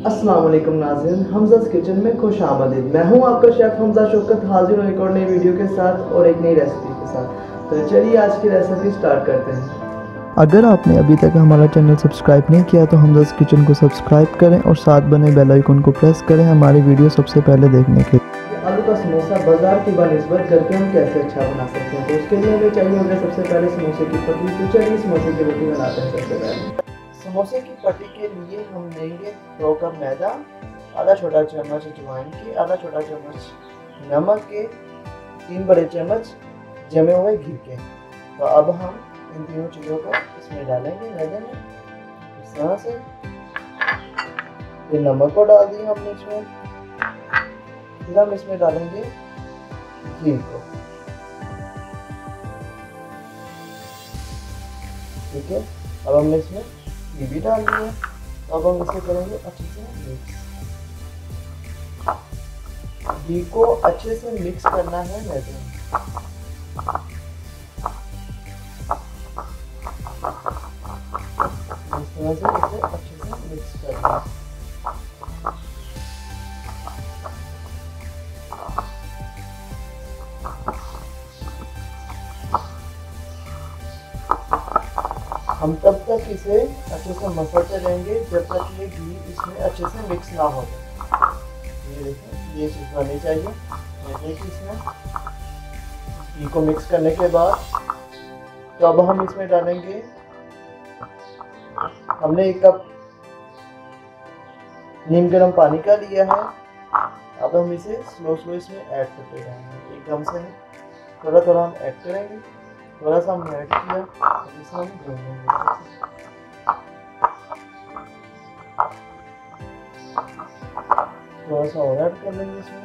अस्सलाम वालेकुम नाज़रीन, हमज़ा's किचन में खुश आमदीद। मैं हूं आपका शेफ़ हमज़ा शौकत, हाजिर हूं एक और नई वीडियो के साथ और एक नई रेसिपी के साथ। तो चलिए आज की रेसिपी स्टार्ट करते हैं। अगर आपने अभी तक हमारा चैनल सब्सक्राइब नहीं किया तो हमज़ा's किचन को सब्सक्राइब करें और साथ बने बेल आइकन को प्रेस करें हमारी वीडियो सबसे पहले देखने के लिए। आलू का समोसा बाजार की बनिस्बत करके हम कैसे अच्छा बना सकते हैं, तो उसके लिए हमें चाहिए होगा सबसे पहले समोसे की पट्टी। तो चलिए समोसे की रोटी बनाते हैं। सबसे पहले समोसे की पट्टी के लिए हम लेंगे 2 कप मैदा, आधा छोटा चम्मच अजवाइन की, आधा छोटा चम्मच नमक के, 3 बड़े चम्मच जमे हुए घी के। तो अब हम इन तीनों चीज़ों को इसमें डालेंगे मैदे में इस तरह से। फिर नमक को डाल दिया हमने इसमें, फिर हम इसमें डालेंगे घी को। ठीक है, अब हमने इसमें घी भी डाल दिया। तो अब हम इसे करेंगे अच्छे से मिक्स। घी को अच्छे से मिक्स करना है मैदे में। इस तरह से इसे अच्छे से मिक्स करना है। हम तब तक इसे अच्छे से मसलते रहेंगे जब तक ये घी इसमें अच्छे से मिक्स ना हो जाए। ये देखिए, ये चीज़ बननी चाहिए। देखिए इसमें घी को मिक्स करने के बाद तो अब हम इसमें डालेंगे, हमने 1 कप नीम गर्म पानी का लिया है। अब हम इसे स्लो इसमें ऐड करते रहेंगे, एकदम से थोड़ा थोड़ा हम ऐड करेंगे। थोड़ा सा हमने ऐड किया, इसे हम भूनेंगे। थोड़ा सा और ऐड कर लेंगे इसमें।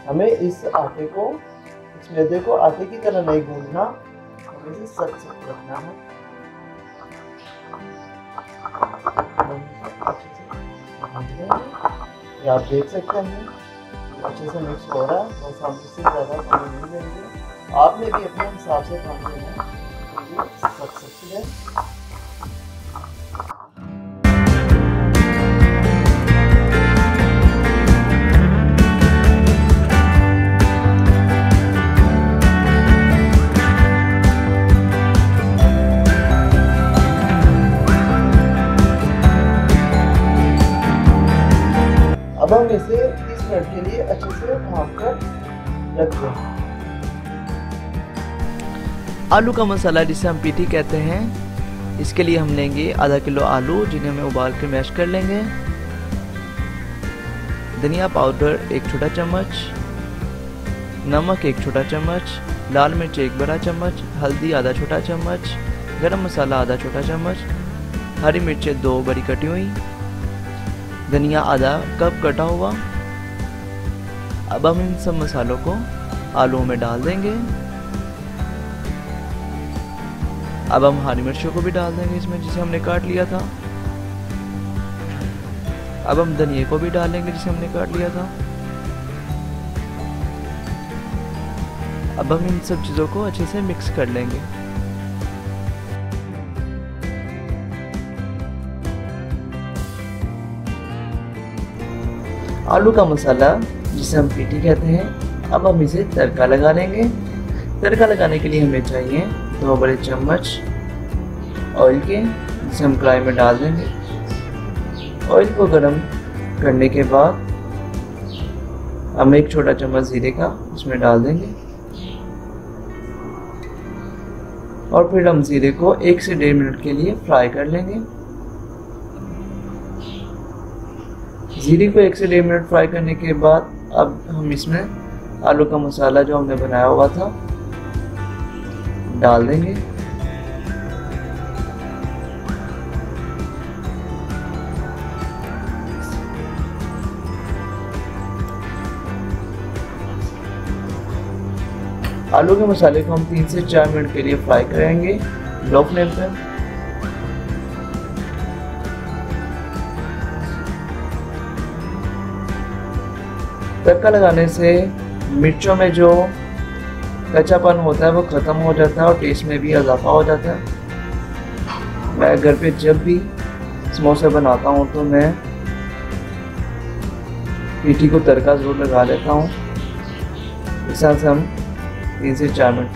हमें इस आटे को, इस मैदे को आटे की तरह नहीं गूंदना, हमें इसे सख्त रखना है। ये आप देख सकते हैं अच्छे से मिक्स हो रहा है। बस हम इससे ज़्यादा पानी नहीं देंगे। आपने भी अपने हिसाब से पानी देना है, सख्त है। अब हम इसे 30 मिनट के लिए अच्छे से ढक कर रख दें। आलू का मसाला जिसे हम पीठी कहते हैं, इसके लिए हम लेंगे आधा किलो आलू जिन्हें हमें उबाल के मैश कर लेंगे। धनिया पाउडर 1 छोटा चम्मच, नमक 1 छोटा चम्मच, लाल मिर्च 1 बड़ा चम्मच, हल्दी आधा छोटा चम्मच, गरम मसाला आधा छोटा चम्मच, हरी मिर्चें 2 बड़ी कटी हुई, धनिया आधा कप कटा हुआ। अब हम इन सब मसालों को आलूओं में डाल देंगे। अब हम हरी मिर्चों को भी डाल देंगे इसमें जिसे हमने काट लिया था। अब हम धनिया को भी डालेंगे जिसे हमने काट लिया था। अब हम इन सब चीज़ों को अच्छे से मिक्स कर लेंगे। आलू का मसाला जिसे हम पीठी कहते हैं, अब हम इसे तड़का लगा लेंगे। तड़का लगाने के लिए हमें चाहिए 2 बड़े चम्मच ऑयल के, जिसे हम कढ़ाई में डाल देंगे। ऑयल को गर्म करने के बाद हम 1 छोटा चम्मच जीरे का इसमें डाल देंगे और फिर हम जीरे को 1 से 1.5 मिनट के लिए फ्राई कर लेंगे। जीरे को 1 से 1.5 मिनट फ्राई करने के बाद अब हम इसमें आलू का मसाला जो हमने बनाया हुआ था डाल देंगे। आलू के मसाले को हम 3 से 4 मिनट के लिए फ्राई करेंगे लो फ्लेम पर। तड़का लगाने से मिर्चों में जो कच्चापन होता है वो ख़त्म हो जाता है और टेस्ट में भी इजाफा हो जाता है। मैं घर पे जब भी समोसे बनाता हूँ तो मैं पीठी को तड़का ज़रूर लगा लेता हूँ। इस तरह से हम 3 से 4 मिनट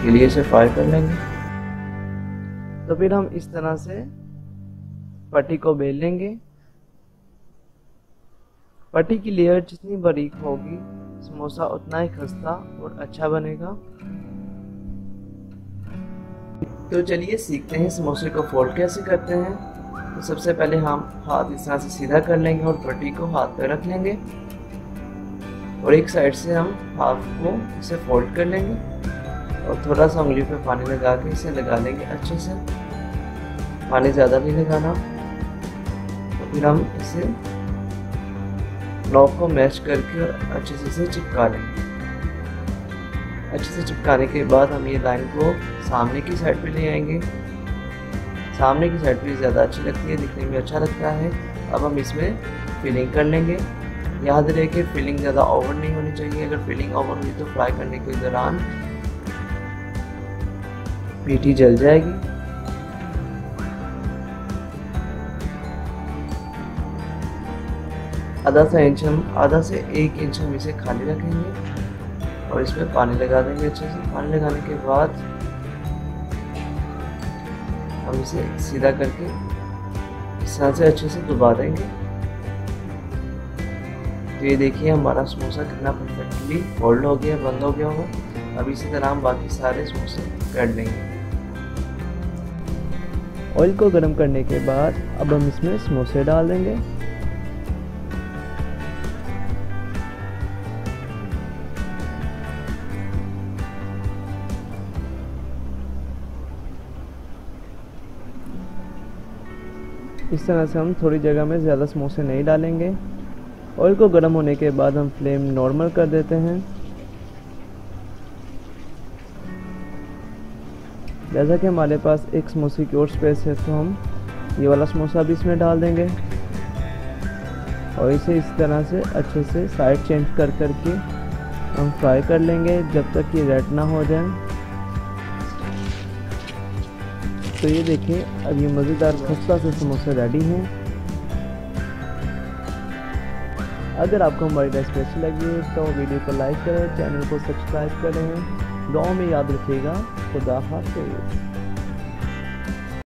के लिए इसे फ्राई कर लेंगे। तो फिर हम इस तरह से पट्टी को बेल लेंगे। पट्टी की लेयर जितनी बारीक होगी समोसा उतना ही खस्ता और अच्छा बनेगा। तो चलिए सीखते हैं समोसे को फोल्ड कैसे करते हैं। तो सबसे पहले हम हाथ इस तरह से सीधा कर लेंगे और पट्टी को हाथ पर रख लेंगे और एक साइड से हम हाथ को इसे फोल्ड कर लेंगे और थोड़ा सा उंगली पे पानी लगा के इसे लगा लेंगे अच्छे से। पानी ज़्यादा नहीं लगाना। तो फिर हम इसे नॉब को मैश करके अच्छे से इसे चिपका लेंगे। अच्छे से चिपकाने के बाद हम ये लाइन को सामने की साइड पे ले आएंगे। सामने की साइड पे ज़्यादा अच्छी लगती है, दिखने में अच्छा लगता है। अब हम इसमें फिलिंग कर लेंगे। याद रहे कि फिलिंग ज़्यादा ओवर नहीं होनी चाहिए। अगर फिलिंग ओवर हुई तो फ्राई करने के दौरान पीठी जल जाएगी। आधा से 1 इंच हम इसे खाली रखेंगे और इसमें पानी लगा देंगे अच्छे से। पानी लगाने के बाद हम इसे सीधा करके इस तरह से अच्छे से दबा देंगे। तो ये देखिए हमारा समोसा कितना परफेक्टली फोल्ड हो गया, बंद हो गया होगा। अब इसी तरह हम बाकी सारे समोसे कर लेंगे। ऑयल को गर्म करने के बाद अब हम इसमें समोसे डाल देंगे। इस तरह से हम थोड़ी जगह में ज़्यादा समोसे नहीं डालेंगे। ऑयल को गर्म होने के बाद हम फ्लेम नॉर्मल कर देते हैं। जैसा कि हमारे पास एक समोसे की और स्पेस है तो हम ये वाला समोसा भी इसमें डाल देंगे और इसे इस तरह से अच्छे से साइड चेंज कर करके हम फ्राई कर लेंगे जब तक ये रेड ना हो जाए। तो ये देखिए अब ये मज़ेदार खस्ता से समोसे रेडी हैं। अगर आपको हमारी रेसिपी अच्छी लगी तो वीडियो को लाइक करें, चैनल को सब्सक्राइब करें। दुआ में याद रखिएगा। खुदा हाफिज़।